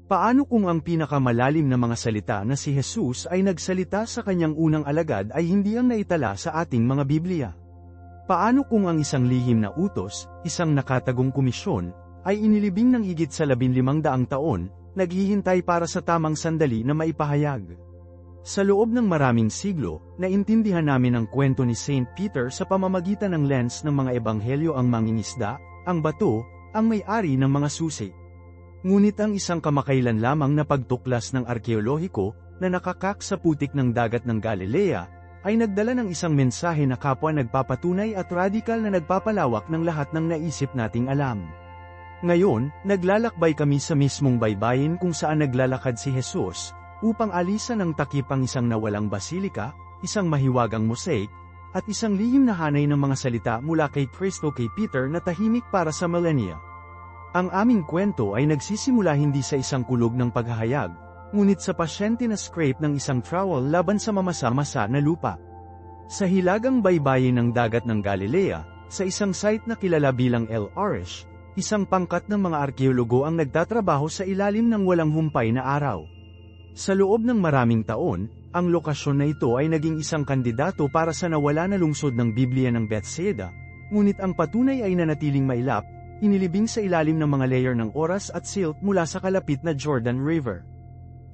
Paano kung ang pinakamalalim na mga salita na si Jesus ay nagsalita sa kanyang unang alagad ay hindi ang naitala sa ating mga Biblia? Paano kung ang isang lihim na utos, isang nakatagong komisyon, ay inilibing ng higit sa 1500 taon, naghihintay para sa tamang sandali na maipahayag? Sa loob ng maraming siglo, naintindihan namin ang kwento ni Saint Peter sa pamamagitan ng lens ng mga ebanghelyo: ang mangingisda, ang bato, ang may-ari ng mga susi. Ngunit ang isang kamakailan lamang na pagtuklas ng arkeolohiko, na nakakak sa putik ng dagat ng Galilea, ay nagdala ng isang mensahe na kapwa nagpapatunay at radikal na nagpapalawak ng lahat ng naisip nating alam. Ngayon, naglalakbay kami sa mismong baybayin kung saan naglalakad si Jesus, upang alisan ng takip ang isang nawalang basilika, isang mahiwagang mosaic, at isang lihim na hanay ng mga salita mula kay Kristo kay Peter na tahimik para sa millennia. Ang aming kwento ay nagsisimula hindi sa isang kulog ng paghahayag, ngunit sa pasyente na scrape ng isang trowel laban sa mamasa-masa na lupa. Sa hilagang baybayin ng dagat ng Galilea, sa isang site na kilala bilang El Arish, isang pangkat ng mga arkeologo ang nagtatrabaho sa ilalim ng walang humpay na araw. Sa loob ng maraming taon, ang lokasyon na ito ay naging isang kandidato para sa nawala na lungsod ng Biblia ng Bethsaida, ngunit ang patunay ay nanatiling mailap, inilibing sa ilalim ng mga layer ng oras at silt mula sa kalapit na Jordan River.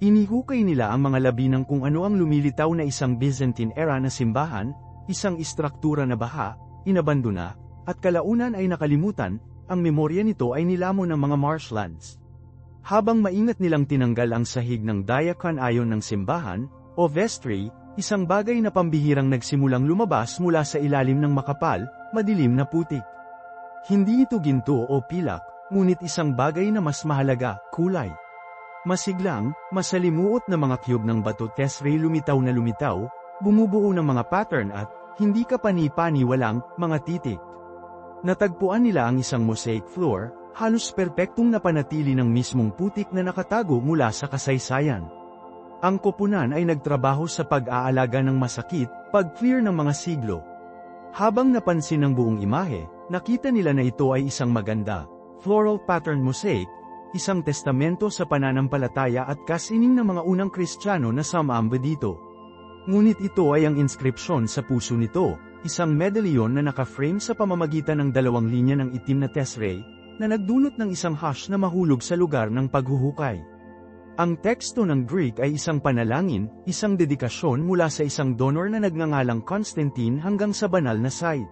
Inihukay nila ang mga labi ng kung ano ang lumilitaw na isang Byzantine era na simbahan, isang istruktura na baha, inabandona, at kalaunan ay nakalimutan. Ang memorya nito ay nilamon ng mga marshlands. Habang maingat nilang tinanggal ang sahig ng diakon ayon ng simbahan, o vestry, isang bagay na pambihirang nagsimulang lumabas mula sa ilalim ng makapal, madilim na putik. Hindi ito ginto o pilak, ngunit isang bagay na mas mahalaga, kulay. Masiglang, masalimuot na mga cube ng bato tesray lumitaw na lumitaw, bumubuo ng mga pattern at, hindi kapani-pani walang, mga titik. Natagpuan nila ang isang mosaic floor, halos perpektong napanatili ng mismong putik na nakatago mula sa kasaysayan. Ang koponan ay nagtrabaho sa pag-aalaga ng masakit, pag-clear ng mga siglo. Habang napansin ng buong imahe, nakita nila na ito ay isang maganda, floral pattern mosaic, isang testamento sa pananampalataya at kasining ng mga unang Kristiyano na sumamba dito. Ngunit ito ay ang inskripsyon sa puso nito, isang medalyon na naka-frame sa pamamagitan ng dalawang linya ng itim na tesray, na nagdulot ng isang hash na mahulog sa lugar ng paghuhukay. Ang teksto ng Greek ay isang panalangin, isang dedikasyon mula sa isang donor na nagngangalang Constantine hanggang sa banal na site.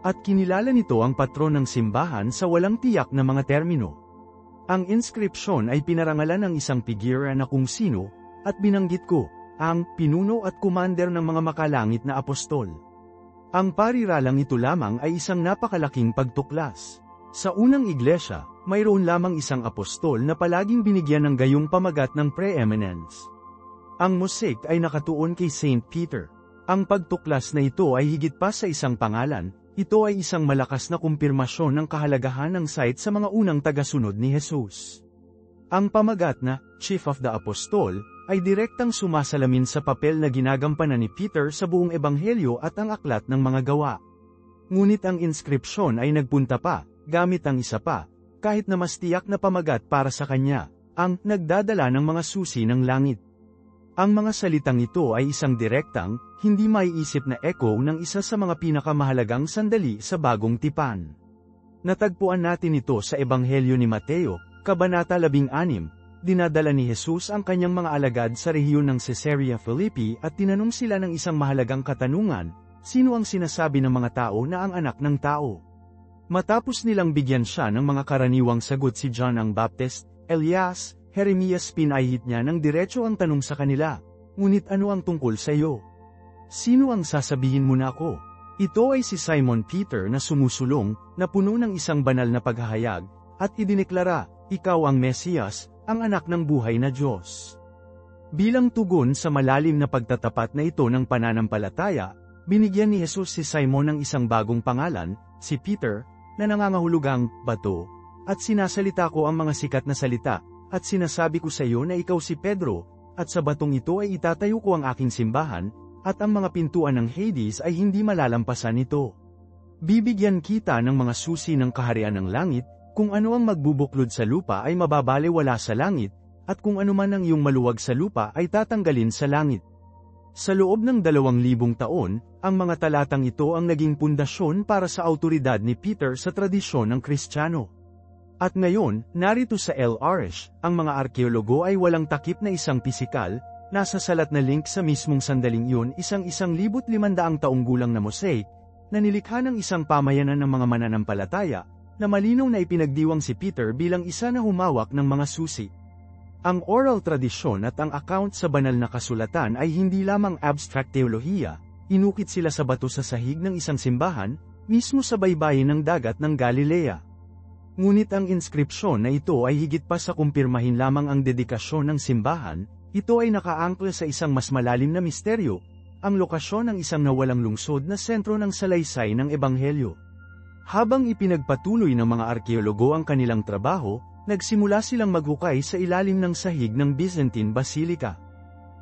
At kinilala nito ang patron ng simbahan sa walang tiyak na mga termino. Ang inskripsyon ay pinarangalan ng isang figura na kung sino, at binanggit ko, ang pinuno at commander ng mga makalangit na apostol. Ang pariralang ito lamang ay isang napakalaking pagtuklas. Sa unang iglesia, mayroon lamang isang apostol na palaging binigyan ng gayong pamagat ng preeminence. Ang mosaic ay nakatuon kay Saint Peter. Ang pagtuklas na ito ay higit pa sa isang pangalan, ito ay isang malakas na kumpirmasyon ng kahalagahan ng site sa mga unang tagasunod ni Jesus. Ang pamagat na, Chief of the Apostol, ay direktang sumasalamin sa papel na ginagampanan ni Peter sa buong ebanghelyo at ang aklat ng mga gawa. Ngunit ang inskripsyon ay nagpunta pa, gamit ang isa pa, kahit na mas tiyak na pamagat para sa kanya, ang nagdadala ng mga susi ng langit. Ang mga salitang ito ay isang direktang, hindi maiisip na echo ng isa sa mga pinakamahalagang sandali sa bagong tipan. Natagpuan natin ito sa Ebanghelyo ni Mateo, Kabanata 16. Dinadala ni Jesus ang kanyang mga alagad sa rehiyon ng Caesarea Philippi at tinanong sila ng isang mahalagang katanungan, sino ang sinasabi ng mga tao na ang anak ng tao? Matapos nilang bigyan siya ng mga karaniwang sagot si John ang Baptist, Elias, Jeremias, pinahit niya ng diretso ang tanong sa kanila, ngunit ano ang tungkol sa iyo? Sino ang sasabihin mo na ako? Ito ay si Simon Peter na sumusulong, na puno ng isang banal na paghahayag, at idineklara, ikaw ang Mesiyas, ang anak ng buhay na Diyos. Bilang tugon sa malalim na pagtatapat na ito ng pananampalataya, binigyan ni Jesus si Simon ng isang bagong pangalan, si Peter, na nangangahulugang bato, at sinasalita ko ang mga sikat na salita, at sinasabi ko sa iyo na ikaw si Pedro, at sa batong ito ay itatayo ko ang aking simbahan, at ang mga pintuan ng Hades ay hindi malalampasan nito. Bibigyan kita ng mga susi ng kaharian ng langit, kung ano ang magbubuklod sa lupa ay mababalewala sa langit, at kung anuman ang iyong maluwag sa lupa ay tatanggalin sa langit. Sa loob ng 2,000 taon, ang mga talatang ito ang naging pundasyon para sa awtoridad ni Peter sa tradisyon ng Kristiyano. At ngayon, narito sa El Arish, ang mga arkeologo ay walang takip na isang pisikal, nasa salat na link sa mismong sandaling iyon isang 1,500 taong gulang na mosaic, na nilikha ng isang pamayanan ng mga mananampalataya, na malinaw na ipinagdiwang si Peter bilang isa na humawak ng mga susi. Ang oral tradisyon at ang account sa banal na kasulatan ay hindi lamang abstract teolohiya, inukit sila sa bato sa sahig ng isang simbahan, mismo sa baybayin ng dagat ng Galilea. Ngunit ang inskripsyon na ito ay higit pa sa kumpirmahin lamang ang dedikasyon ng simbahan, ito ay nakaangkla sa isang mas malalim na misteryo, ang lokasyon ng isang nawalang lungsod na sentro ng salaysay ng Ebanghelyo. Habang ipinagpatuloy ng mga arkeologo ang kanilang trabaho, nagsimula silang maghukay sa ilalim ng sahig ng Byzantine Basilica.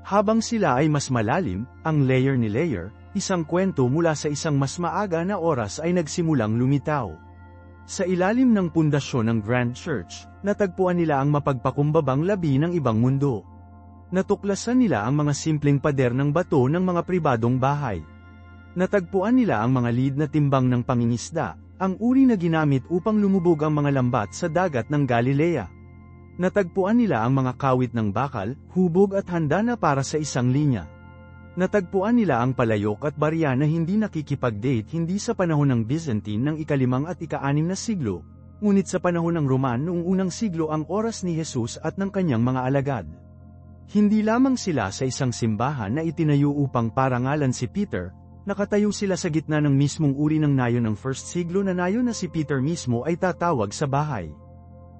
Habang sila ay mas malalim, ang layer ni layer, isang kwento mula sa isang mas maaga na oras ay nagsimulang lumitaw. Sa ilalim ng pundasyon ng Grand Church, natagpuan nila ang mapagpakumbabang labi ng ibang mundo. Natuklasan nila ang mga simpleng pader ng bato ng mga pribadong bahay. Natagpuan nila ang mga lead na timbang ng pangingisda, ang uri na ginamit upang lumubog ang mga lambat sa dagat ng Galilea. Natagpuan nila ang mga kawit ng bakal, hubog at handa na para sa isang linya. Natagpuan nila ang palayok at barya na hindi nakikipag-date hindi sa panahon ng Byzantine ng ika-5 at ika-6 na siglo, ngunit sa panahon ng Roman noong unang siglo ang oras ni Jesus at ng kanyang mga alagad. Hindi lamang sila sa isang simbahan na itinayo upang parangalan si Peter, nakatayo sila sa gitna ng mismong uri ng nayon ng first siglo na nayon na si Peter mismo ay tatawag sa bahay.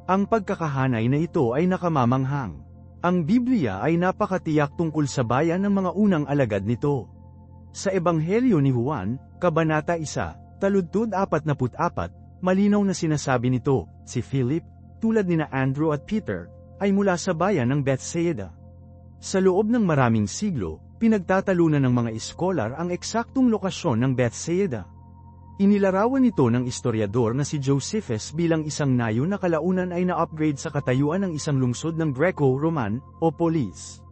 Ang pagkakahanay na ito ay nakamamanghang. Ang Biblia ay napakatiyak tungkol sa bayan ng mga unang alagad nito. Sa Ebanghelyo ni Juan, Kabanata 1, taludtod 44, malinaw na sinasabi nito, si Philip, tulad nina Andrew at Peter, ay mula sa bayan ng Bethsaida. Sa loob ng maraming siglo, pinagtatalunan ng mga iskolar ang eksaktong lokasyon ng Bethsaida. Inilarawan nito ng historiador na si Josephus bilang isang nayon na kalaunan ay na-upgrade sa katayuan ng isang lungsod ng Greco-Roman, o polis.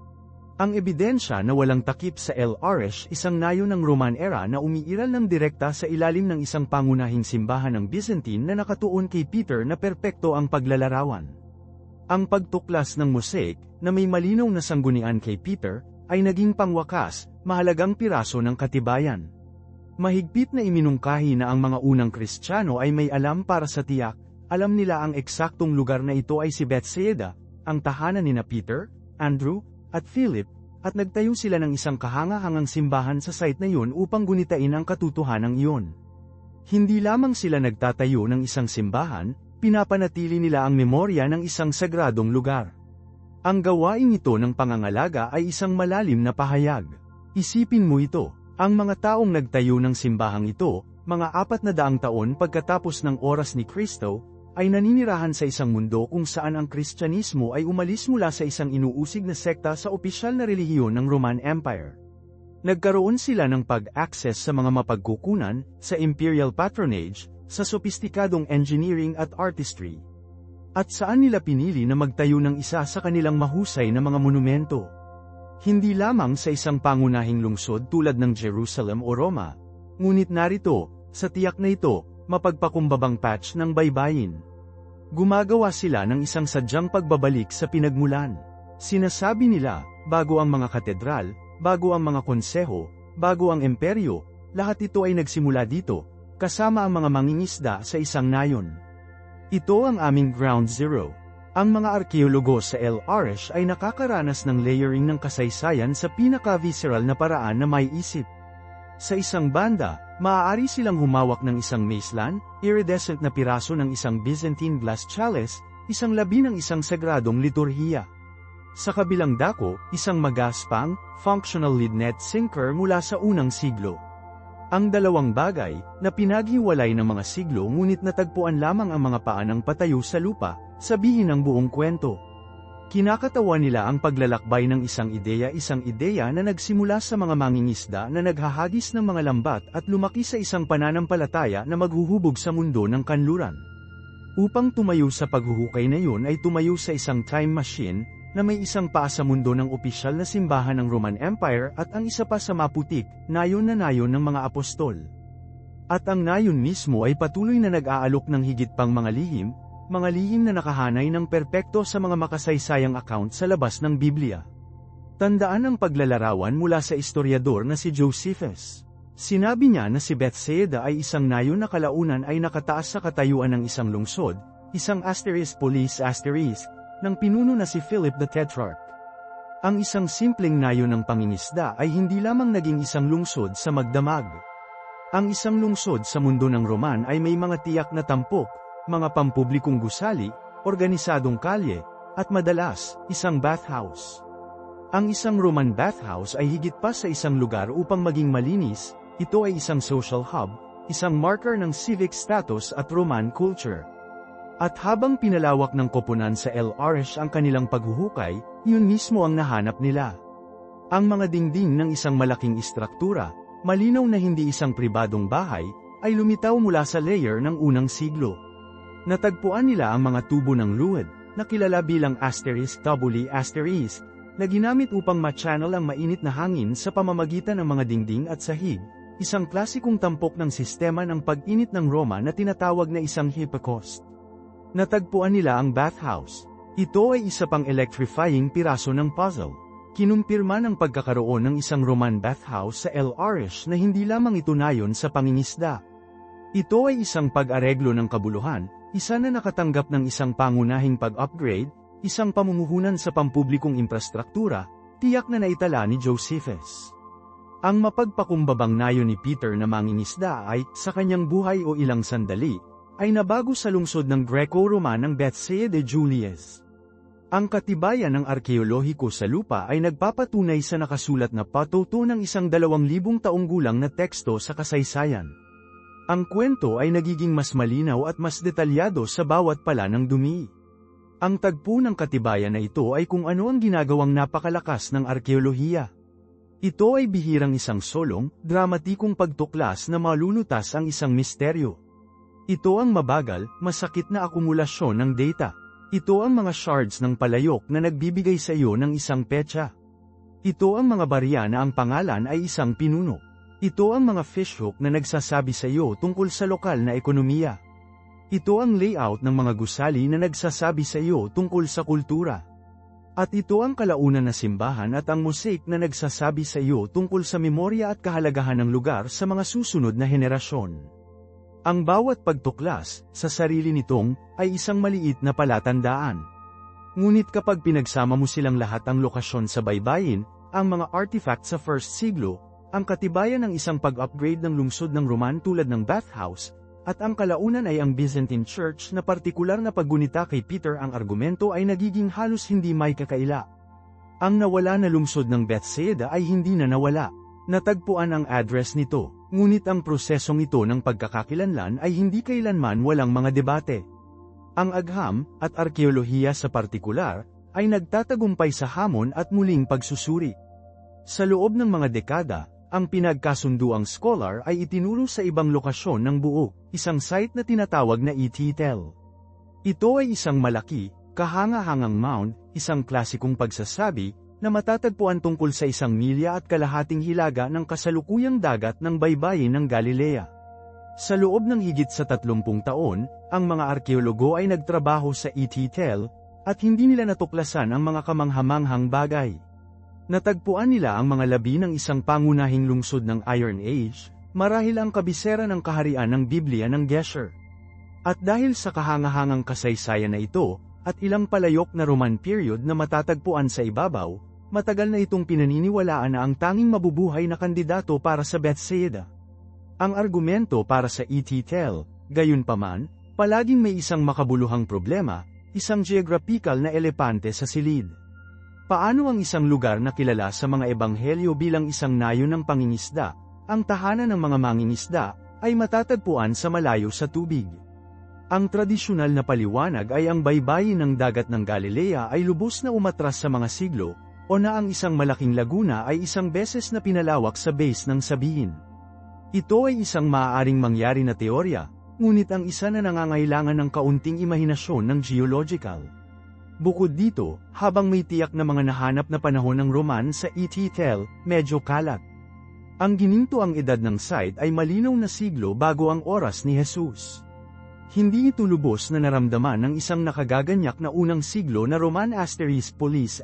Ang ebidensya na walang takip sa El Arish isang nayon ng Roman era na umiiral ng direkta sa ilalim ng isang pangunahing simbahan ng Byzantine na nakatuon kay Peter na perpekto ang paglalarawan. Ang pagtuklas ng mosaic, na may malinaw na sanggunian kay Peter, ay naging pangwakas, mahalagang piraso ng katibayan. Mahigpit na iminungkahi na ang mga unang Kristiyano ay may alam para sa tiyak, alam nila ang eksaktong lugar na ito ay si Bethsaida, ang tahanan nina Peter, Andrew, at Philip, at nagtayo sila ng isang kahangahangang simbahan sa site na iyon upang gunitain ang katotohanan iyon. Hindi lamang sila nagtatayo ng isang simbahan, pinapanatili nila ang memorya ng isang sagradong lugar. Ang gawain ito ng pangangalaga ay isang malalim na pahayag. Isipin mo ito, ang mga taong nagtayo ng simbahang ito, mga 400 taon pagkatapos ng oras ni Kristo, ay naninirahan sa isang mundo kung saan ang Kristyanismo ay umalis mula sa isang inuusig na sekta sa opisyal na relihiyon ng Roman Empire. Nagkaroon sila ng pag-access sa mga mapagkukunan, sa imperial patronage, sa sopistikadong engineering at artistry. At saan nila pinili na magtayo ng isa sa kanilang mahusay na mga monumento? Hindi lamang sa isang pangunahing lungsod tulad ng Jerusalem o Roma, ngunit narito, sa tiyak na ito, mapagpakumbabang patch ng baybayin. Gumagawa sila ng isang sadyang pagbabalik sa pinagmulan. Sinasabi nila, bago ang mga katedral, bago ang mga konseho, bago ang imperyo, lahat ito ay nagsimula dito, kasama ang mga mangingisda sa isang nayon. Ito ang aming ground zero. Ang mga arkeologo sa El Arish ay nakakaranas ng layering ng kasaysayan sa pinaka-visceral na paraan na may isip. Sa isang banda, maaari silang humawak ng isang macelan, iridescent na piraso ng isang Byzantine glass chalice, isang labi ng isang sagradong liturhiya. Sa kabilang dako, isang magaspang, functional lead net sinker mula sa unang siglo. Ang dalawang bagay, na pinaghiwalay ng mga siglo ngunit natagpuan lamang ang mga paanang patayo sa lupa, sabihin ang buong kwento. Kinakatawa nila ang paglalakbay ng isang ideya na nagsimula sa mga mangingisda na naghahagis ng mga lambat at lumaki sa isang pananampalataya na maghuhubog sa mundo ng kanluran. Upang tumayo sa paghuhukay na yun ay tumayo sa isang time machine, na may isang paa sa mundo ng opisyal na simbahan ng Roman Empire at ang isa pa sa maputik, nayon na nayon ng mga apostol. At ang nayon mismo ay patuloy na nag-aalok ng higit pang mga lihim na nakahanay ng perpekto sa mga makasaysayang account sa labas ng Biblia. Tandaan ang paglalarawan mula sa historiador na si Josephus. Sinabi niya na si Bethsaida ay isang nayon na kalaunan ay nakataas sa katayuan ng isang lungsod, isang *****, ng pinuno na si Philip the Tetrarch. Ang isang simpleng nayon ng pangingisda ay hindi lamang naging isang lungsod sa magdamag. Ang isang lungsod sa mundo ng Roman ay may mga tiyak na tampok, mga pampublikong gusali, organisadong kalye, at madalas, isang bathhouse. Ang isang Roman bathhouse ay higit pa sa isang lugar upang maging malinis, ito ay isang social hub, isang marker ng civic status at Roman culture. At habang pinalawak ng koponan sa LRH ang kanilang paghuhukay, yun mismo ang nahanap nila. Ang mga dingding ng isang malaking istruktura, malinaw na hindi isang pribadong bahay, ay lumitaw mula sa layer ng unang siglo. Natagpuan nila ang mga tubo ng luwad, na kilala bilang ****, na ginamit upang ma-channel ang mainit na hangin sa pamamagitan ng mga dingding at sahig, isang klasikong tampok ng sistema ng pag-init ng Roma na tinatawag na isang hypocaust. Natagpuan nila ang bathhouse. Ito ay isa pang electrifying piraso ng puzzle. Kinumpirma ng pagkakaroon ng isang Roman bathhouse sa LRH na hindi lamang ito nayon sa pangingisda. Ito ay isang pag-areglo ng kabuluhan, isa na nakatanggap ng isang pangunahing pag-upgrade, isang pamumuhunan sa pampublikong infrastruktura, tiyak na naitala ni Josephus. Ang mapagpakumbabang nayon ni Peter na mangingisda ay, sa kanyang buhay o ilang sandali, ay nabago sa lungsod ng Greco-Romanang Bethsaida de Julias. Ang katibayan ng arkeolohiko sa lupa ay nagpapatunay sa nakasulat na patuto ng 2,000 taong gulang na teksto sa kasaysayan. Ang kwento ay nagiging mas malinaw at mas detalyado sa bawat pala ng dumi. Ang tagpo ng katibayan na ito ay kung ano ang ginagawang napakalakas ng arkeolohiya. Ito ay bihirang isang solong, dramatikong pagtuklas na malulutas ang isang misteryo. Ito ang mabagal, masakit na akumulasyon ng data. Ito ang mga shards ng palayok na nagbibigay sa iyo ng isang petsa. Ito ang mga barya na ang pangalan ay isang pinuno. Ito ang mga fishhook na nagsasabi sa iyo tungkol sa lokal na ekonomiya. Ito ang layout ng mga gusali na nagsasabi sa iyo tungkol sa kultura. At ito ang kalaunan na simbahan at ang mosaic na nagsasabi sa iyo tungkol sa memorya at kahalagahan ng lugar sa mga susunod na henerasyon. Ang bawat pagtuklas, sa sarili nitong, ay isang maliit na palatandaan. Ngunit kapag pinagsama mo silang lahat ang lokasyon sa baybayin, ang mga artifact sa 1st siglo, ang katibayan ng isang pag-upgrade ng lungsod ng Roman tulad ng bathhouse, at ang kalaunan ay ang Byzantine Church na partikular na paggunita kay Peter, ang argumento ay nagiging halos hindi may kakaila. Ang nawala na lungsod ng Bethsaida ay hindi na nawala. Natagpuan ang address nito, ngunit ang prosesong ito ng pagkakakilanlan ay hindi kailanman walang mga debate. Ang agham, at arkeolohiya sa partikular, ay nagtatagumpay sa hamon at muling pagsusuri. Sa loob ng mga dekada, ang pinagkasunduang scholar ay itinuro sa ibang lokasyon ng buo, isang site na tinatawag na ET-tel. Ito ay isang malaki, kahanga-hangang mound, isang klasikong pagsasabi, na matatagpuan tungkol sa 1 milya at kalahating hilaga ng kasalukuyang dagat ng baybayin ng Galilea. Sa loob ng higit sa 30 taon, ang mga arkeologo ay nagtrabaho sa ET-tel, at hindi nila natuklasan ang mga kamanghamanghang bagay. Natagpuan nila ang mga labi ng isang pangunahing lungsod ng Iron Age, marahil ang kabisera ng kaharian ng Biblia ng Gesher. At dahil sa kahangahangang kasaysayan na ito, at ilang palayok na Roman period na matatagpuan sa ibabaw, matagal na itong pinaniniwalaan na ang tanging mabubuhay na kandidato para sa Bethsaida. Ang argumento para sa ET-tel, gayunpaman, palaging may isang makabuluhang problema, isang geographical na elepante sa silid. Paano ang isang lugar na kilala sa mga ebanghelyo bilang isang nayon ng pangingisda, ang tahanan ng mga mangingisda, ay matatagpuan sa malayo sa tubig? Ang tradisyonal na paliwanag ay ang baybayin ng dagat ng Galilea ay lubos na umatras sa mga siglo, o na ang isang malaking laguna ay isang beses na pinalawak sa base ng sabihin. Ito ay isang maaaring mangyari na teorya, ngunit ang isa na nangangailangan ng kaunting imahinasyon ng geological. Bukod dito, habang may tiyak na mga nahanap na panahon ng Roman sa ET-tel, medyo kalat. Ang gininto ang edad ng site ay malinaw na siglo bago ang oras ni Jesus. Hindi ito lubos na naramdaman ng isang nakagaganyak na unang siglo na Roman *police*.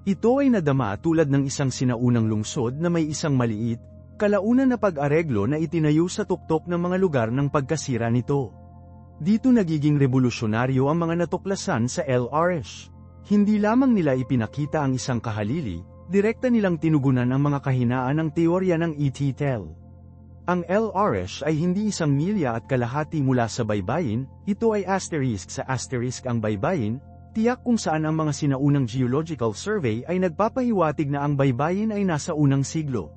Ito ay nadama tulad ng isang sinaunang lungsod na may isang maliit, kalaunan na pag-areglo na itinayo sa tuktok ng mga lugar ng pagkasira nito. Dito nagiging revolusyonaryo ang mga natuklasan sa LRS. Hindi lamang nila ipinakita ang isang kahalili, direkta nilang tinugunan ang mga kahinaan ng teorya ng ET-tel. Ang LRS ay hindi 1 milya at kalahati mula sa baybayin, ito ay asterisk sa asterisk ang baybayin, tiyak kung saan ang mga sinaunang geological survey ay nagpapahiwatig na ang baybayin ay nasa unang siglo.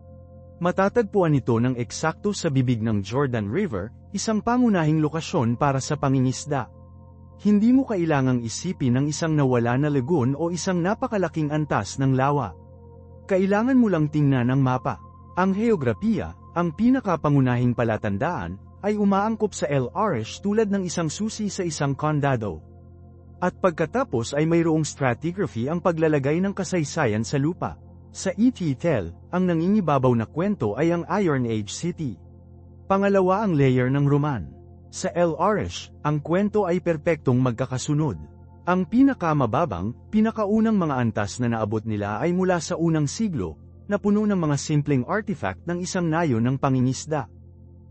Matatagpuan ito ng eksakto sa bibig ng Jordan River, isang pangunahing lokasyon para sa pangingisda. Hindi mo kailangang isipin ng isang nawala na lagoon o isang napakalaking antas ng lawa. Kailangan mo lang tingnan ang mapa. Ang heograpiya, ang pinakapangunahing palatandaan, ay umaangkop sa LRS tulad ng isang susi sa isang kondado. At pagkatapos ay mayroong stratigraphy ang paglalagay ng kasaysayan sa lupa. Sa ET-tel, ang nangingibabaw na kwento ay ang Iron Age City. Pangalawa ang layer ng Roman. Sa LRS, ang kwento ay perpektong magkakasunod. Ang pinakamababang, pinakaunang mga antas na naabot nila ay mula sa unang siglo, na puno ng mga simpleng artifact ng isang nayon ng pangingisda.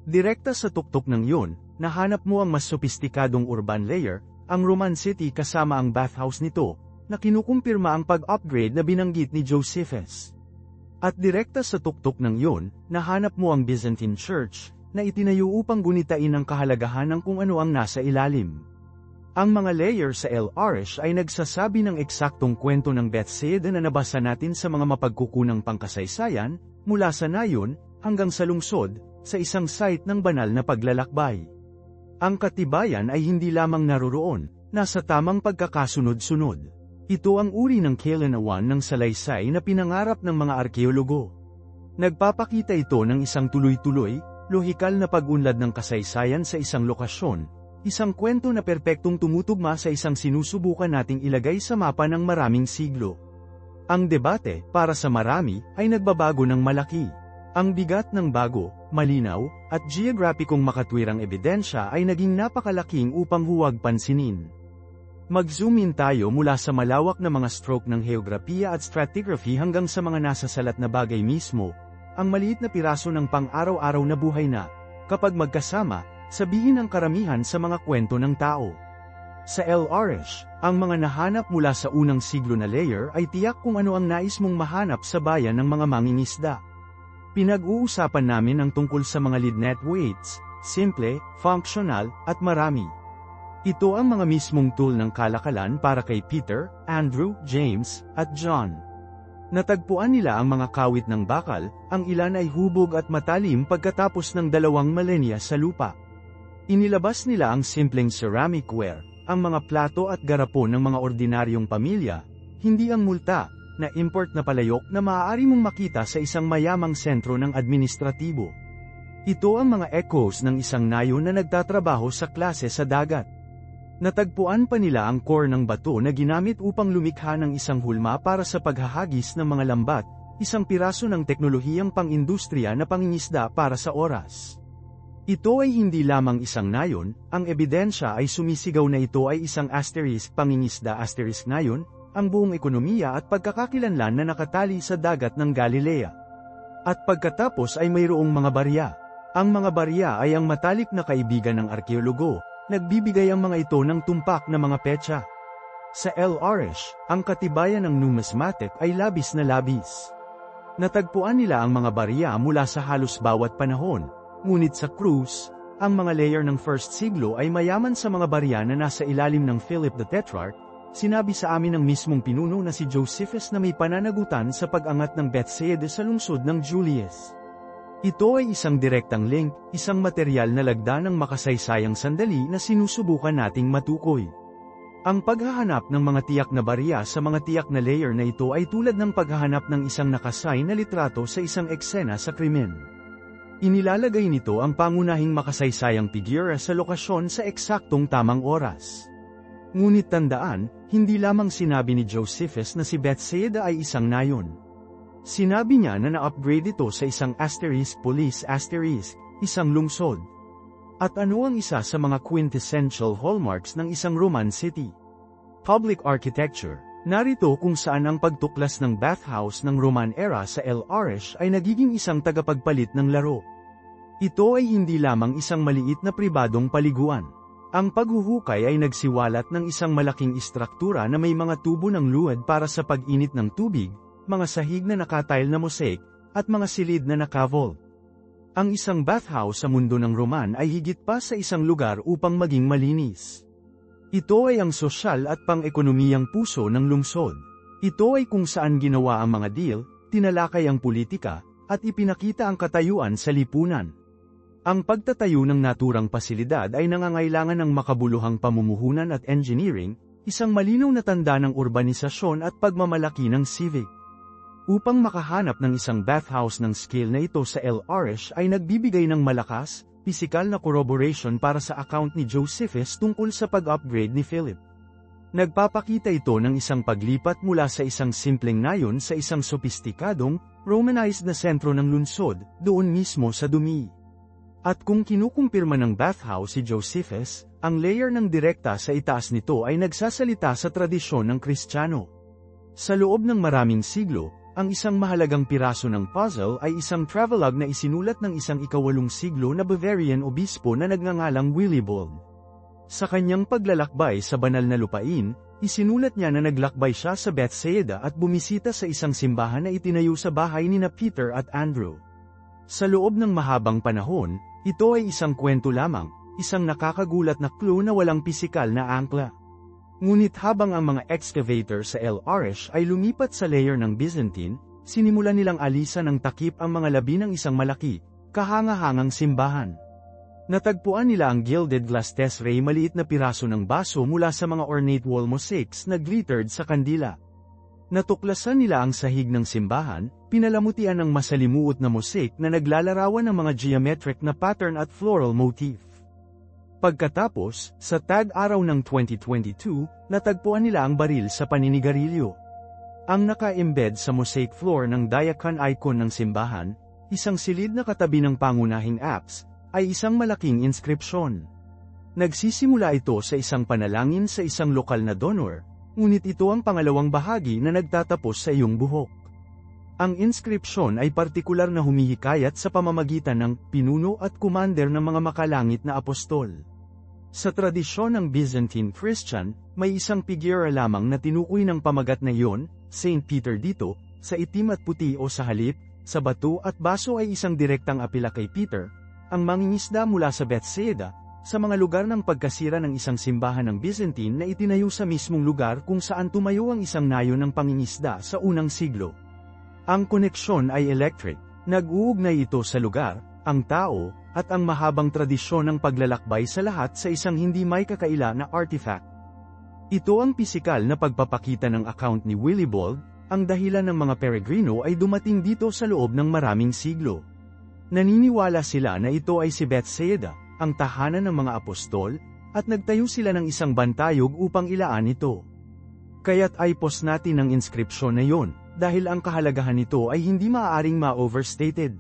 Direkta sa tuktok ng yun, nahanap mo ang mas sopistikadong urban layer, ang Roman city kasama ang bathhouse nito, na kinukumpirma ang pag-upgrade na binanggit ni Josephus. At direkta sa tuktok ng yun, nahanap mo ang Byzantine Church, na itinayo upang gunitain ang kahalagahan ng kung ano ang nasa ilalim. Ang mga layer sa LRS ay nagsasabi ng eksaktong kwento ng Bethsaida na nabasa natin sa mga mapagkukunang pangkasaysayan, mula sa nayon, hanggang sa lungsod, sa isang site ng banal na paglalakbay. Ang katibayan ay hindi lamang naroroon, nasa tamang pagkakasunod-sunod. Ito ang uri ng kailanawan ng salaysay na pinangarap ng mga arkeologo. Nagpapakita ito ng isang tuloy-tuloy, lohikal na pag-unlad ng kasaysayan sa isang lokasyon, isang kwento na perpektong tumutugma sa isang sinusubukan nating ilagay sa mapa ng maraming siglo. Ang debate, para sa marami, ay nagbabago ng malaki. Ang bigat ng bago, malinaw, at geograpikong makatwirang ebidensya ay naging napakalaking upang huwag pansinin. Mag-zoom in tayo mula sa malawak na mga stroke ng heograpiya at stratigraphy hanggang sa mga nasasalat na bagay mismo, ang maliit na piraso ng pang-araw-araw na buhay na, kapag magkasama, sabihin ang karamihan sa mga kwento ng tao. Sa LRS, ang mga nahanap mula sa unang siglo na layer ay tiyak kung ano ang nais mong mahanap sa bayan ng mga mangingisda. Pinag-uusapan namin ang tungkol sa mga lead net weights, simple, functional, at marami. Ito ang mga mismong tool ng kalakalan para kay Peter, Andrew, James, at John. Natagpuan nila ang mga kawit ng bakal, ang ilan ay hubog at matalim pagkatapos ng 2 milenya sa lupa. Inilabas nila ang simpleng ceramic ware, ang mga plato at garapon ng mga ordinaryong pamilya, hindi ang multa, na import na palayok na maaari mong makita sa isang mayamang sentro ng administratibo. Ito ang mga echoes ng isang nayon na nagtatrabaho sa klase sa dagat. Natagpuan pa nila ang core ng bato na ginamit upang lumikha ng isang hulma para sa paghahagis ng mga lambat, isang piraso ng teknolohiyang pang-industriya na pangingisda para sa oras. Ito ay hindi lamang isang nayon, ang ebidensya ay sumisigaw na ito ay isang asterisk pangingisda asterisk nayon, ang buong ekonomiya at pagkakakilanlan na nakatali sa dagat ng Galilea. At pagkatapos ay mayroong mga barya. Ang mga barya ay ang matalik na kaibigan ng arkeologo. Nagbibigay ang mga ito ng tumpak na mga petsa. Sa LRS, ang katibayan ng numismatic ay labis na labis. Natagpuan nila ang mga barya mula sa halos bawat panahon, ngunit sa cruise, ang mga layer ng 1st siglo ay mayaman sa mga barya na nasa ilalim ng Philip the Tetrarch. Sinabi sa amin ng mismong pinuno na si Josephus na may pananagutan sa pag-angat ng Bethsaida sa lungsod ng Julius. Ito ay isang direktang link, isang materyal na lagda ng makasaysayang sandali na sinusubukan nating matukoy. Ang paghahanap ng mga tiyak na barya sa mga tiyak na layer na ito ay tulad ng paghahanap ng isang nakasay na litrato sa isang eksena sa krimen. Inilalagay nito ang pangunahing makasaysayang figura sa lokasyon sa eksaktong tamang oras. Ngunit tandaan, Hindi lamang sinabi ni Josephus na si Bethsaida ay isang nayon. Sinabi niya na na-upgrade ito sa isang police isang lungsod. At ano ang isa sa mga quintessential hallmarks ng isang Roman city? Public architecture. Narito kung saan ang pagtuklas ng bathhouse ng Roman era sa El Arish ay nagiging isang tagapagpalit ng laro. Ito ay hindi lamang isang maliit na pribadong paliguan. Ang paghuhukay ay nagsiwalat ng isang malaking istruktura na may mga tubo ng luwad para sa pag-init ng tubig, mga sahig na nakatile na mosaic, at mga silid na nakavault. Ang isang bathhouse sa mundo ng Roman ay higit pa sa isang lugar upang maging malinis. Ito ay ang sosyal at pang-ekonomiyang puso ng lungsod. Ito ay kung saan ginawa ang mga deal, tinalakay ang politika, at ipinakita ang katayuan sa lipunan. Ang pagtatayo ng naturang pasilidad ay nangangailangan ng makabuluhang pamumuhunan at engineering, isang malinaw na tanda ng urbanisasyon at pagmamalaki ng civic. Upang makahanap ng isang bathhouse ng scale na ito sa El Arish ay nagbibigay ng malakas, pisikal na corroboration para sa account ni Josephus tungkol sa pag-upgrade ni Philip. Nagpapakita ito ng isang paglipat mula sa isang simpleng nayon sa isang sopistikadong, Romanized na sentro ng lungsod, doon mismo sa dumi. At kung kinukumpirma ng bathhouse si Josephus, ang layer ng direkta sa itaas nito ay nagsasalita sa tradisyon ng Kristiyano. Sa loob ng maraming siglo, ang isang mahalagang piraso ng puzzle ay isang travelogue na isinulat ng isang ika-8 siglo na Bavarian obispo na nagngangalang Willibald. Sa kanyang paglalakbay sa banal na lupain, isinulat niya na naglakbay siya sa Bethsaida at bumisita sa isang simbahan na itinayo sa bahay ni Peter at Andrew. Sa loob ng mahabang panahon, ito ay isang kwento lamang, isang nakakagulat na clue na walang pisikal na angkla. Ngunit habang ang mga excavator sa El Arish ay lumipat sa layer ng Byzantine, sinimulan nilang alisan ng takip ang mga labi ng isang malaki, kahanga-hangang simbahan. Natagpuan nila ang gilded glass tesserae, maliit na piraso ng baso mula sa mga ornate wall mosaics na glittered sa kandila. Natuklasan nila ang sahig ng simbahan, pinalamutian ng masalimuot na mosaic na naglalarawan ng mga geometric na pattern at floral motif. Pagkatapos, sa tag-araw ng 2022, natagpuan nila ang baril sa paninigarilyo. Ang naka-embed sa mosaic floor ng diacon icon ng simbahan, isang silid na katabi ng pangunahing apse, ay isang malaking inskripsyon. Nagsisimula ito sa isang panalangin sa isang lokal na donor, ngunit ito ang pangalawang bahagi na nagtatapos sa iyong buhok. Ang inskripsyon ay partikular na humihikayat sa pamamagitan ng pinuno at commander ng mga makalangit na apostol. Sa tradisyon ng Byzantine Christian, may isang figura lamang na tinukoy ng pamagat na iyon, Saint Peter dito, sa itim at puti o sa halip, sa bato at baso ay isang direktang apela kay Peter, ang mangingisda mula sa Bethsaida, sa mga lugar ng pagkasira ng isang simbahan ng Byzantine na itinayo sa mismong lugar kung saan tumayo ang isang nayon ng pangingisda sa unang siglo. Ang koneksyon ay electric, nag-uugnay ito sa lugar, ang tao, at ang mahabang tradisyon ng paglalakbay sa lahat sa isang hindi may kakaila na artifact. Ito ang pisikal na pagpapakita ng account ni Willibald, ang dahilan ng mga peregrino ay dumating dito sa loob ng maraming siglo. Naniniwala sila na ito ay si Bethsaida, ang tahanan ng mga apostol, at nagtayo sila ng isang bantayog upang ilaan ito. Kaya't ipos natin ang inskripsyon na yon, dahil ang kahalagahan nito ay hindi maaaring ma-overstated.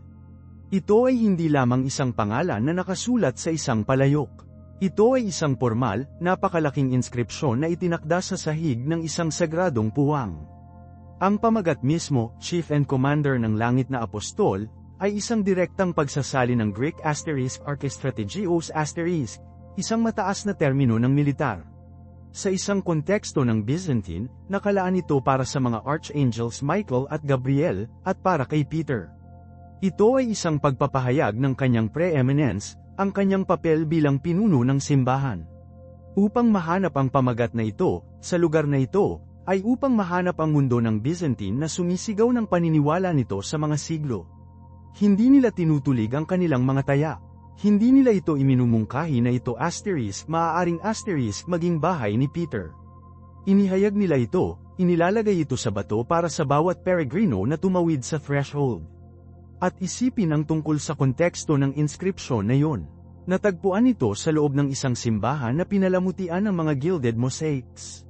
Ito ay hindi lamang isang pangalan na nakasulat sa isang palayok. Ito ay isang formal, napakalaking inskripsyon na itinakda sa sahig ng isang sagradong puwang. Ang pamagat mismo, Chief and Commander ng Langit na Apostol, ay isang direktang pagsasali ng Greek *archistrategios*, isang mataas na termino ng militar. Sa isang konteksto ng Byzantine, nakalaan ito para sa mga archangels Michael at Gabriel, at para kay Peter. Ito ay isang pagpapahayag ng kanyang preeminence, ang kanyang papel bilang pinuno ng simbahan. Upang mahanap ang pamagat na ito, sa lugar na ito, ay upang mahanap ang mundo ng Byzantine na sumisigaw ng paniniwala nito sa mga siglo. Hindi nila tinutulig ang kanilang mga taya. Hindi nila ito iminumungkahi na ito maaaring maging bahay ni Peter. Inihayag nila ito, inilalagay ito sa bato para sa bawat peregrino na tumawid sa threshold. At isipin ang tungkol sa konteksto ng inskripsyon na yon. Natagpuan ito sa loob ng isang simbahan na pinalamutian ng mga gilded mosaics.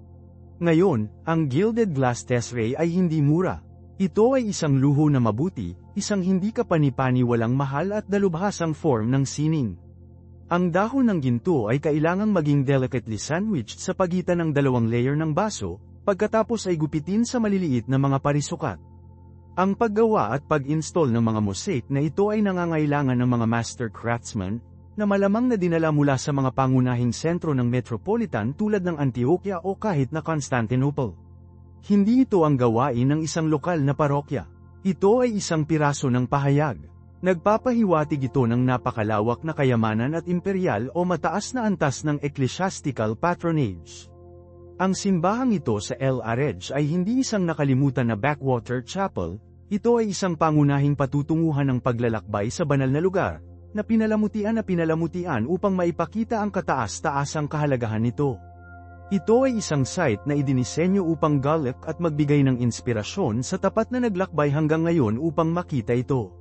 Ngayon, ang gilded glass tesserae ay hindi mura. Ito ay isang luho na mabuti, isang hindi kapani-paniwalang mahal at dalubhasang form ng sining. Ang dahon ng ginto ay kailangang maging delicately sandwiched sa pagitan ng dalawang layer ng baso, pagkatapos ay gupitin sa maliliit na mga parisukat. Ang paggawa at pag-install ng mga mosaic na ito ay nangangailangan ng mga master craftsmen, na malamang na dinala mula sa mga pangunahing sentro ng metropolitan tulad ng Antioquia o kahit na Constantinople. Hindi ito ang gawain ng isang lokal na parokya. Ito ay isang piraso ng pahayag. Nagpapahiwatig ito ng napakalawak na kayamanan at imperial o mataas na antas ng ecclesiastical patronage. Ang simbahang ito sa El Arej ay hindi isang nakalimutan na backwater chapel, ito ay isang pangunahing patutunguhan ng paglalakbay sa banal na lugar, na pinalamutian upang maipakita ang kataas-taasang kahalagahan nito. Ito ay isang site na idinisenyo upang galak at magbigay ng inspirasyon sa tapat na naglakbay hanggang ngayon upang makita ito.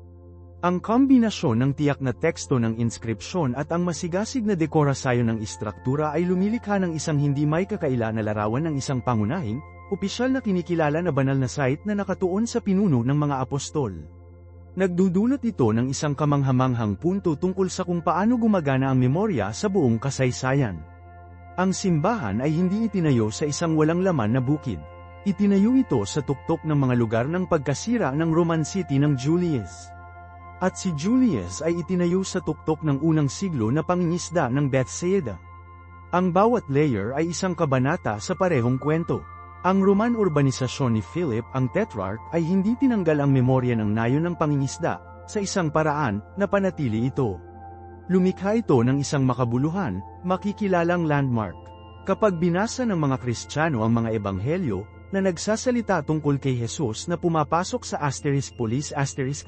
Ang kombinasyon ng tiyak na teksto ng inskripsyon at ang masigasig na dekorasyon ng istruktura ay lumilikha ng isang hindi may kakaila na larawan ng isang pangunahing, opisyal na kinikilala na banal na site na nakatuon sa pinuno ng mga apostol. Nagdudulot ito ng isang kamanghamanghang punto tungkol sa kung paano gumagana ang memorya sa buong kasaysayan. Ang simbahan ay hindi itinayo sa isang walang laman na bukid. Itinayo ito sa tuktok ng mga lugar ng pagkasira ng Roman city ng Julius. At si Julius ay itinayo sa tuktok ng unang siglo na pangingisda ng Bethsaida. Ang bawat layer ay isang kabanata sa parehong kwento. Ang Roman urbanisasyon ni Philip, ang Tetrarch, ay hindi tinanggal ang memorya ng nayon ng pangingisda, sa isang paraan, na panatili ito. Lumikha ito ng isang makabuluhan, makikilalang landmark. Kapag binasa ng mga Kristiyano ang mga ebanghelyo, na nagsasalita tungkol kay Jesus na pumapasok sa *police*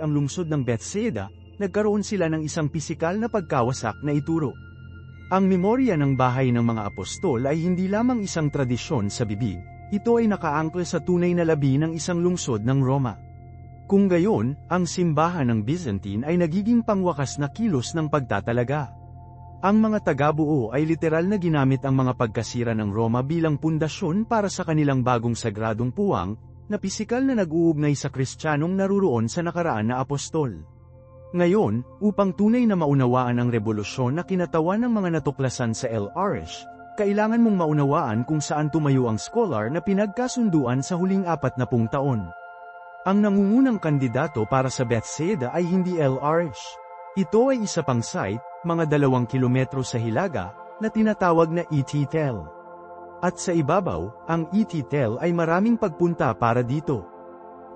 ang lungsod ng Bethsaida, nagkaroon sila ng isang pisikal na pagkawasak na ituro. Ang memorya ng bahay ng mga apostol ay hindi lamang isang tradisyon sa bibig, ito ay nakaangkla sa tunay na labi ng isang lungsod ng Roma. Kung gayon, ang simbahan ng Byzantine ay nagiging pangwakas na kilos ng pagtatalaga. Ang mga taga-buo ay literal na ginamit ang mga pagkasira ng Roma bilang pundasyon para sa kanilang bagong sagradong puwang, na pisikal na nag-uugnay sa Kristiyanong naruroon sa nakaraan na apostol. Ngayon, upang tunay na maunawaan ang revolusyon na kinatawan ng mga natuklasan sa El Arish, kailangan mong maunawaan kung saan tumayo ang scholar na pinagkasunduan sa huling 40 taon. Ang nangungunang kandidato para sa Bethsaida ay hindi El Arish. Ito ay isa pang site, mga 2 kilometro sa hilaga, na tinatawag na Etitel. At sa ibabaw, ang Etitel ay maraming pagpunta para dito.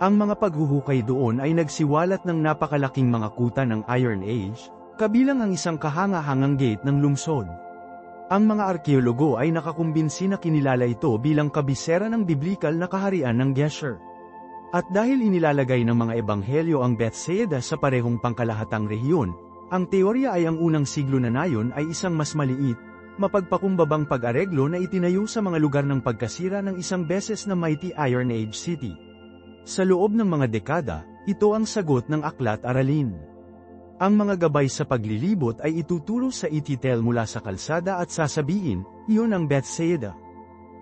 Ang mga paghuhukay doon ay nagsiwalat ng napakalaking mga kuta ng Iron Age, kabilang ang isang kahanga-hangang gate ng lungsod. Ang mga arkeologo ay nakakumbinsi na kinilala ito bilang kabisera ng biblikal na kaharian ng Gesher. At dahil inilalagay ng mga ebanghelyo ang Bethsaida sa parehong pangkalahatang rehiyon, ang teorya ay ang unang siglo na nayon ay isang mas maliit, mapagpakumbabang pag-areglo na itinayo sa mga lugar ng pagkasira ng isang beses na mighty Iron Age city. Sa loob ng mga dekada, ito ang sagot ng aklat-aralin. Ang mga gabay sa paglilibot ay ituturo sa Etitel mula sa kalsada at sasabihin, iyon ang Bethsaida.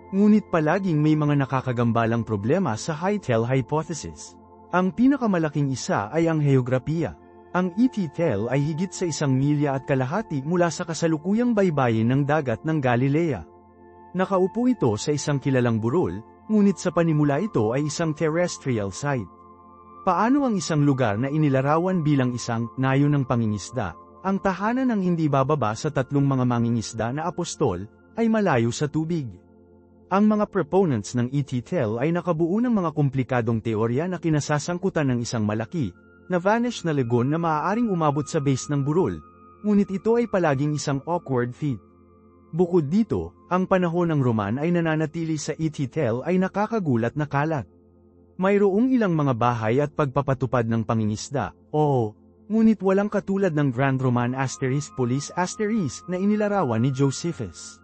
Ngunit palaging may mga nakakagambalang problema sa Hytel hypothesis. Ang pinakamalaking isa ay ang heograpiya. Ang Etitel ay higit sa 1 milya at kalahati mula sa kasalukuyang baybayin ng dagat ng Galilea. Nakaupo ito sa isang kilalang burol, ngunit sa panimula ito ay isang terrestrial site. Paano ang isang lugar na inilarawan bilang isang nayon ng pangingisda, ang tahanan ng hindi bababa sa 3 mga mangingisda na apostol, ay malayo sa tubig? Ang mga proponents ng Etitel ay nakabuo ng mga komplikadong teorya na kinasasangkutan ng isang malaki, na vanish na lagoon na maaaring umabot sa base ng burol, ngunit ito ay palaging isang awkward feat. Bukod dito, ang panahon ng Roman ay nananatili sa Etitel ay nakakagulat na kalat. Mayroong ilang mga bahay at pagpapatupad ng pangingisda, oo, ngunit walang katulad ng Grand Roman *police* na inilarawan ni Josephus.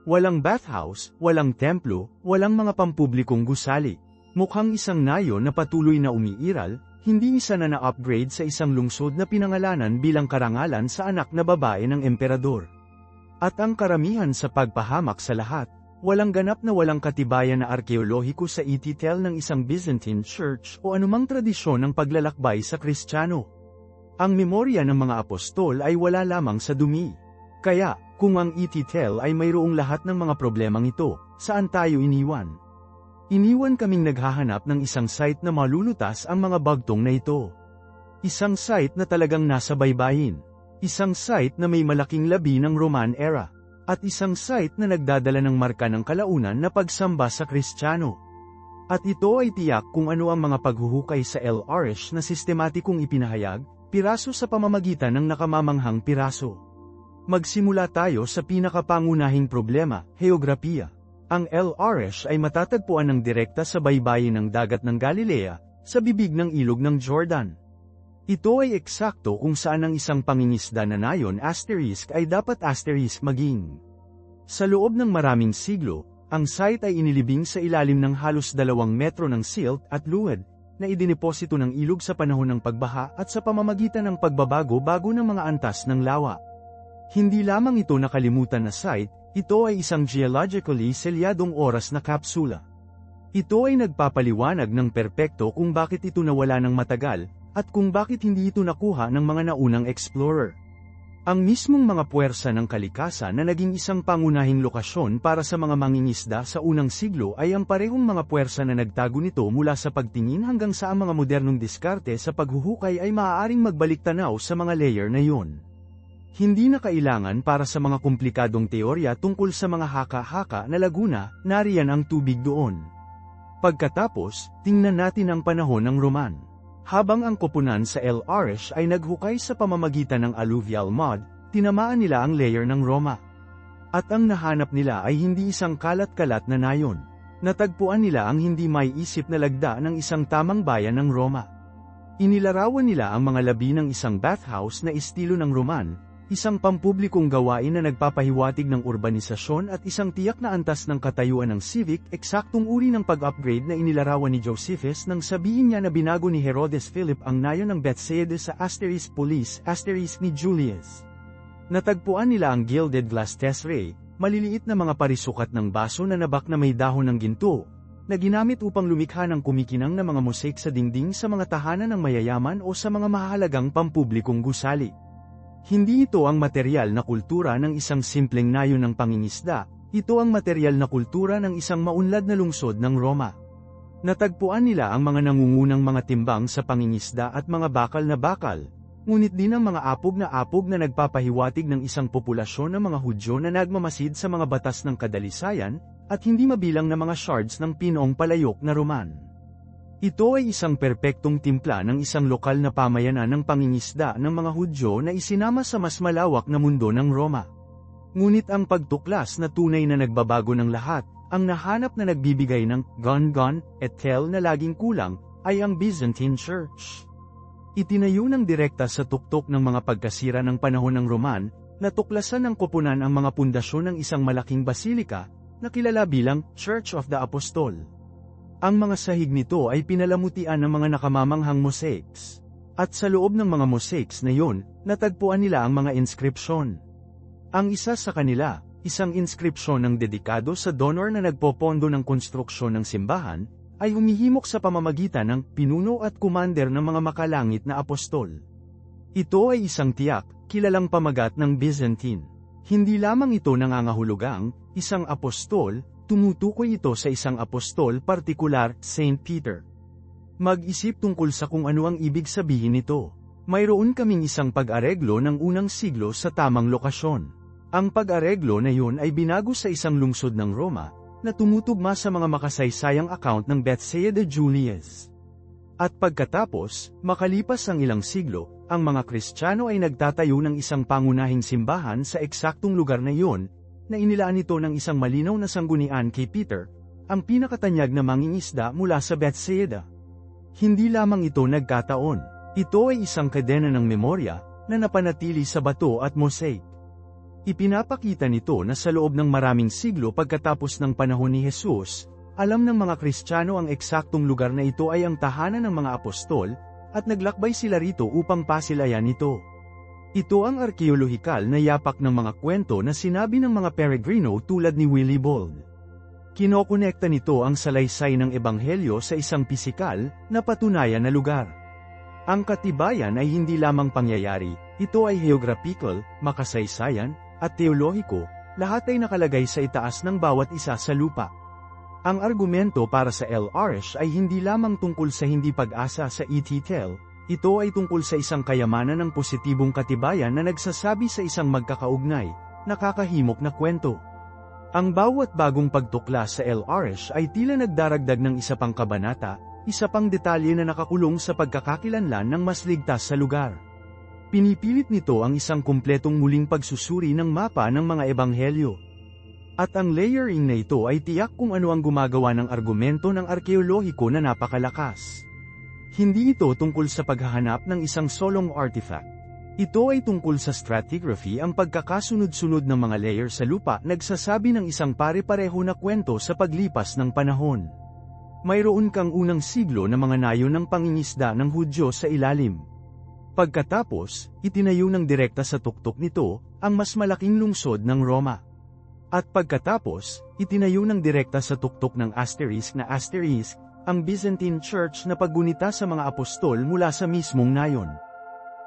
Walang bathhouse, walang templo, walang mga pampublikong gusali. Mukhang isang nayon na patuloy na umiiral, hindi isa na na-upgrade sa isang lungsod na pinangalanan bilang karangalan sa anak na babae ng emperador. At ang karamihan sa pagpahamak sa lahat, Walang ganap na walang katibayan na arkeolohiko sa ititel ng isang Byzantine church o anumang tradisyon ng paglalakbay sa Kristiyano. Ang memorya ng mga apostol ay wala lamang sa dumi. Kaya, kung ang ititel ay mayroong lahat ng mga problemang ito, saan tayo iniwan? Iniwan kaming naghahanap ng isang site na malulutas ang mga bagtong na ito. Isang site na talagang nasa baybayin. Isang site na may malaking labi ng Roman era. At isang site na nagdadala ng marka ng kalaunan na pagsamba sa Kristiyano. At ito ay tiyak kung ano ang mga paghuhukay sa LRH na sistematikong ipinahayag, piraso sa pamamagitan ng nakamamanghang piraso. Magsimula tayo sa pinakapangunahing problema, heograpiya. Ang LRH ay matatagpuan ng direkta sa baybayin ng dagat ng Galilea, sa bibig ng ilog ng Jordan. Ito ay eksakto kung saan ang isang pangingisda na nayon asterisk ay dapat asterisk maging. Sa loob ng maraming siglo, ang site ay inilibing sa ilalim ng halos 2 metro ng silt at luwad, na idineposito ng ilog sa panahon ng pagbaha at sa pamamagitan ng pagbabago-bago ng mga antas ng lawa. Hindi lamang ito nakalimutan na site, ito ay isang geologically selyadong oras na kapsula. Ito ay nagpapaliwanag ng perpekto kung bakit ito nawala ng matagal, at kung bakit hindi ito nakuha ng mga naunang explorer. Ang mismong mga puwersa ng kalikasan na naging isang pangunahing lokasyon para sa mga mangingisda sa unang siglo ay ang parehong mga puwersa na nagtago nito mula sa pagtingin hanggang sa ang mga modernong diskarte sa paghuhukay ay maaaring magbalik-tanaw sa mga layer na iyon. Hindi na kailangan para sa mga komplikadong teorya tungkol sa mga haka-haka na laguna, nariyan ang tubig doon. Pagkatapos, tingnan natin ang panahon ng Roman. Habang ang koponan sa LRH ay naghukay sa pamamagitan ng alluvial mud, tinamaan nila ang layer ng Roma. At ang nahanap nila ay hindi isang kalat-kalat na nayon. Natagpuan nila ang hindi may isip na lagda ng isang tamang bayan ng Roma. Inilarawan nila ang mga labi ng isang bathhouse na estilo ng Roman, isang pampublikong gawain na nagpapahiwatig ng urbanisasyon at isang tiyak na antas ng katayuan ng civic, eksaktong uri ng pag-upgrade na inilarawan ni Josephus nang sabihin niya na binago ni Herodes Philip ang nayon ng Bethsaida sa asterisk police asterisk ni Julius. Natagpuan nila ang gilded glass tesserae, maliliit na mga parisukat ng baso na nabak na may dahon ng ginto, na ginamit upang lumikha ng kumikinang na mga mosaic sa dingding sa mga tahanan ng mayayaman o sa mga mahalagang pampublikong gusali. Hindi ito ang materyal na kultura ng isang simpleng nayon ng pangingisda, ito ang materyal na kultura ng isang maunlad na lungsod ng Roma. Natagpuan nila ang mga nangungunang mga timbang sa pangingisda at mga bakal na bakal, ngunit din ang mga apog na nagpapahiwatig ng isang populasyon ng mga Hudyo na nagmamasid sa mga batas ng kadalisayan, at hindi mabilang na mga shards ng pinong palayok na Roman. Ito ay isang perpektong timpla ng isang lokal na pamayanan ng pangingisda ng mga Hudyo na isinama sa mas malawak na mundo ng Roma. Ngunit ang pagtuklas na tunay na nagbabago ng lahat, ang nahanap na nagbibigay ng gon et tel na laging kulang, ay ang Byzantine Church. Itinayo ng direkta sa tuktok ng mga pagkasira ng panahon ng Roman, natuklasan ng koponan ang mga pundasyon ng isang malaking basilika, na kilala bilang Church of the Apostol. Ang mga sahig nito ay pinalamutian ng mga nakamamanghang mosaics. At sa loob ng mga mosaics na iyon, natagpuan nila ang mga inskripsyon. Ang isa sa kanila, isang inskripsyon ng dedikado sa donor na nagpopondo ng konstruksyon ng simbahan, ay humihimok sa pamamagitan ng pinuno at kumander ng mga makalangit na apostol. Ito ay isang tiyak, kilalang pamagat ng Byzantine. Hindi lamang ito nangangahulugang, isang apostol, tumutukoy ito sa isang apostol partikular, Saint Peter. Mag-isip tungkol sa kung ano ang ibig sabihin nito. Mayroon kaming isang pag-areglo ng unang siglo sa tamang lokasyon. Ang pag-areglo na yun ay binago sa isang lungsod ng Roma, na tumutugma sa mga makasaysayang account ng Bethsaida Julius. At pagkatapos, makalipas ang ilang siglo, ang mga Kristiyano ay nagtatayo ng isang pangunahing simbahan sa eksaktong lugar na iyon, na inilaan ito ng isang malinaw na sanggunian kay Peter, ang pinakatanyag na mangingisda mula sa Bethsaida. Hindi lamang ito nagkataon, ito ay isang kadena ng memorya, na napanatili sa bato at mosaic. Ipinapakita nito na sa loob ng maraming siglo pagkatapos ng panahon ni Jesus, alam ng mga Kristiyano ang eksaktong lugar na ito ay ang tahanan ng mga apostol, at naglakbay sila rito upang pasilayan ito. Ito ang arkeolohikal na yapak ng mga kwento na sinabi ng mga peregrino tulad ni Willie Bold. Kinokonekta nito ang salaysay ng Ebanghelyo sa isang pisikal, na patunayan na lugar. Ang katibayan ay hindi lamang pangyayari, ito ay geographical, makasaysayan, at teolohiko, lahat ay nakalagay sa itaas ng bawat isa sa lupa. Ang argumento para sa El Arish ay hindi lamang tungkol sa hindi pag-asa sa ET-tel, ito ay tungkol sa isang kayamanan ng positibong katibayan na nagsasabi sa isang magkakaugnay, nakakahimok na kwento. Ang bawat bagong pagtuklas sa El Arish ay tila nagdaragdag ng isa pang kabanata, isa pang detalye na nakakulong sa pagkakakilanlan ng mas ligtas sa lugar. Pinipilit nito ang isang kumpletong muling pagsusuri ng mapa ng mga ebanghelyo. At ang layering na ito ay tiyak kung ano ang gumagawa ng argumento ng arkeolohiko na napakalakas. Hindi ito tungkol sa paghahanap ng isang solong artifact. Ito ay tungkol sa stratigraphy, ang pagkakasunod-sunod ng mga layer sa lupa nagsasabi ng isang pare-pareho na kwento sa paglipas ng panahon. Mayroon kang unang siglo na mga nayon ng pangingisda ng Hudyo sa ilalim. Pagkatapos, itinayo ng direkta sa tuktok nito, ang mas malaking lungsod ng Roma. At pagkatapos, itinayo ng direkta sa tuktok ng asterisk, ang Byzantine Church na paggunita sa mga apostol mula sa mismong nayon.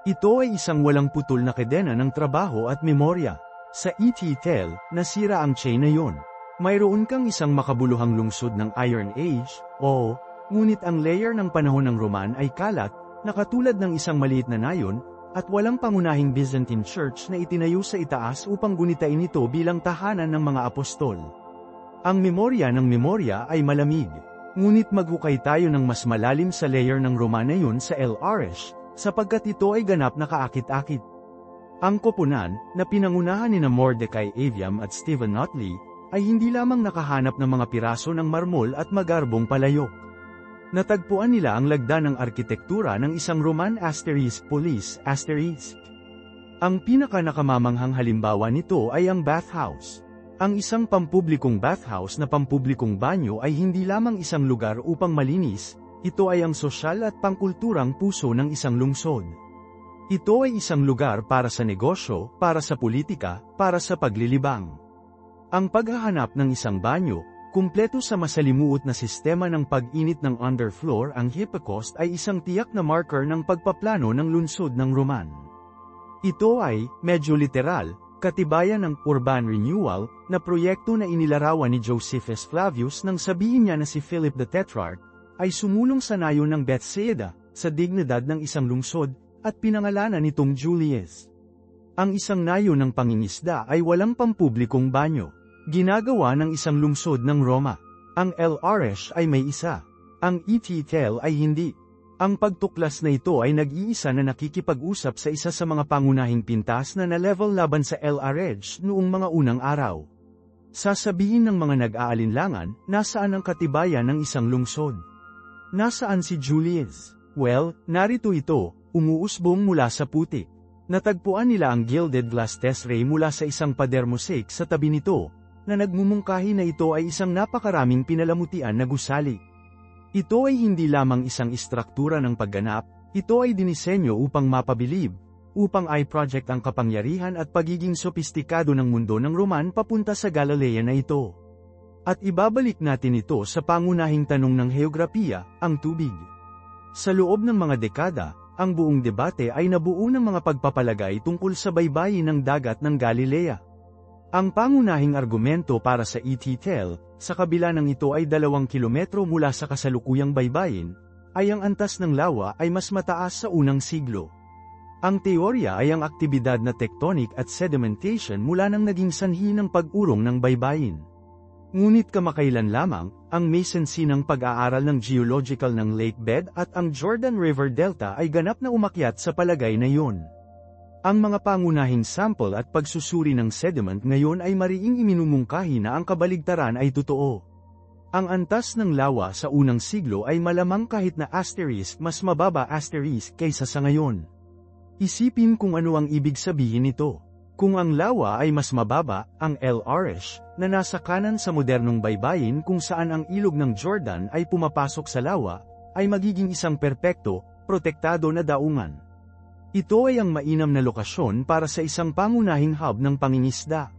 Ito ay isang walang putol na kedena ng trabaho at memorya. Sa ET-tel, nasira ang chain na yon. Mayroon kang isang makabuluhang lungsod ng Iron Age, ngunit ang layer ng panahon ng Roman ay kalat, na katulad ng isang maliit na nayon, at walang pangunahing Byzantine Church na itinayo sa itaas upang gunitain ito bilang tahanan ng mga apostol. Ang memorya ng memorya ay malamig, ngunit maghukay tayo ng mas malalim sa layer ng Roman na yun sa El Arish, sapagkat ito ay ganap na kaakit-akit. Ang koponan, na pinangunahan ni Mordecai Aviam at Stephen Notley, ay hindi lamang nakahanap ng mga piraso ng marmol at magarbong palayok. Natagpuan nila ang lagda ng arkitektura ng isang Roman police. Ang pinaka-nakamamanghang halimbawa nito ay ang bathhouse. Ang isang pampublikong bathhouse na pampublikong banyo ay hindi lamang isang lugar upang malinis, ito ay ang sosyal at pangkulturang puso ng isang lungsod. Ito ay isang lugar para sa negosyo, para sa politika, para sa paglilibang. Ang paghahanap ng isang banyo, kumpleto sa masalimuot na sistema ng pag-init ng underfloor, ang Hippocaust ay isang tiyak na marker ng pagpaplano ng lungsod ng Roman. Ito ay, medyo literal, katibayan ng urban renewal, na proyekto na inilarawan ni Josephus Flavius nang sabihin niya na si Philip the Tetrarch, ay sumulong sa nayon ng Bethsaida, sa dignidad ng isang lungsod, at pinangalanan nitong Julius. Ang isang nayon ng pangingisda ay walang pampublikong banyo. Ginagawa ng isang lungsod ng Roma. Ang El Arish ay may isa. Ang ET-tel ay hindi. Ang pagtuklas na ito ay nag-iisa na nakikipag-usap sa isa sa mga pangunahing pintas na na-level laban sa El Arish noong mga unang araw. Sasabihin ng mga nag-aalinlangan, nasaan ang katibayan ng isang lungsod? Nasaan si Julius? Well, narito ito, umuusbong mula sa putik. Natagpuan nila ang gilded glass tesserae mula sa isang pader mosaic sa tabi nito, na nagmumungkahi na ito ay isang napakaraming pinalamutian na gusali. Ito ay hindi lamang isang istruktura ng pagganap, ito ay dinisenyo upang mapabilib, upang i-project ang kapangyarihan at pagiging sopistikado ng mundo ng Roman papunta sa Galilea na ito. At ibabalik natin ito sa pangunahing tanong ng heograpiya, ang tubig. Sa loob ng mga dekada, ang buong debate ay nabuo ng mga pagpapalagay tungkol sa baybayin ng dagat ng Galilea. Ang pangunahing argumento para sa ET-tel, sa kabila ng ito ay 2 kilometro mula sa kasalukuyang baybayin, ay ang antas ng lawa ay mas mataas sa unang siglo. Ang teorya ay ang aktibidad na tectonic at sedimentation mula nang naging sanhi ng pag-urong ng baybayin. Ngunit kamakailan lamang, ang mesancy ng pag-aaral ng geological ng lake bed at ang Jordan River Delta ay ganap na umakyat sa palagay na iyon. Ang mga pangunahing sample at pagsusuri ng sediment ngayon ay mariing iminumungkahi na ang kabaligtaran ay totoo. Ang antas ng lawa sa unang siglo ay malamang kahit na mas mababa kaysa sa ngayon. Isipin kung ano ang ibig sabihin nito. Kung ang lawa ay mas mababa, ang El Arish, na nasa kanan sa modernong baybayin kung saan ang ilog ng Jordan ay pumapasok sa lawa, ay magiging isang perpekto, protektado na daungan. Ito ay ang mainam na lokasyon para sa isang pangunahing hub ng pangingisda.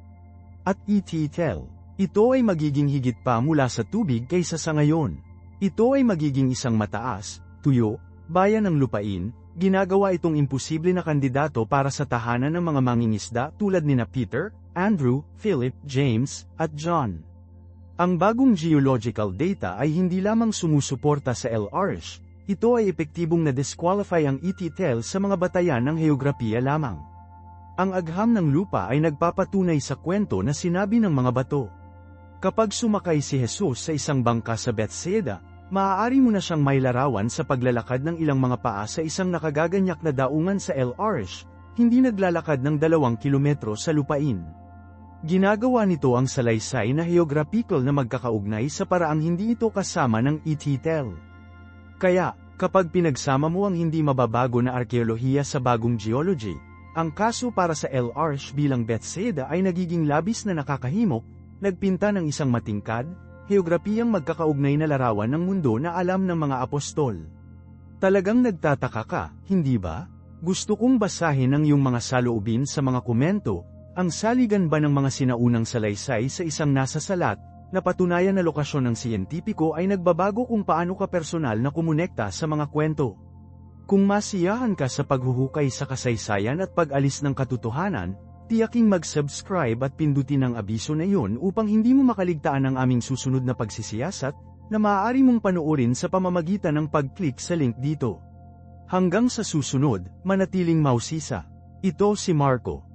At ET-tel, Ito ay magiging higit pa mula sa tubig kaysa sa ngayon. Ito ay magiging isang mataas, tuyo, bayan ng lupain. Ginagawa itong imposible na kandidato para sa tahanan ng mga mangingisda tulad nina Peter, Andrew, Philip, James, at John. Ang bagong geological data ay hindi lamang sumusuporta sa LRH, ito ay epektibong na-disqualify ang ETTL sa mga batayan ng heograpiya lamang. Ang agham ng lupa ay nagpapatunay sa kwento na sinabi ng mga bato. Kapag sumakay si Jesus sa isang bangka sa Bethsaida, maaari mo na siyang mailarawan sa paglalakad ng ilang mga paa sa isang nakagaganyak na daungan sa LRH, hindi naglalakad ng 2 kilometro sa lupain. Ginagawa nito ang salaysay na geographical na magkakaugnay sa paraang hindi ito kasama ng ETTL. Kaya, kapag pinagsama mo ang hindi mababago na arkeolohiya sa bagong geology, ang kaso para sa LRH bilang Bethsaida ay nagiging labis na nakakahimok, nagpinta ng isang matingkad, heograpiyang magkakaugnay na larawan ng mundo na alam ng mga apostol. Talagang nagtataka ka, hindi ba? Gusto kong basahin ang iyong mga saloobin sa mga komento. Ang saligan ba ng mga sinaunang salaysay sa isang nasa salat, na patunayan na lokasyon ng siyentipiko ay nagbabago kung paano ka personal na kumonekta sa mga kwento. Kung masiyahan ka sa paghuhukay sa kasaysayan at pag-alis ng katotohanan, tiyaking mag-subscribe at pindutin ang abiso na iyon upang hindi mo makaligtaan ang aming susunod na pagsisiyasat, na maaari mong panoorin sa pamamagitan ng pag-click sa link dito. Hanggang sa susunod, manatiling mausisa. Ito si Marco.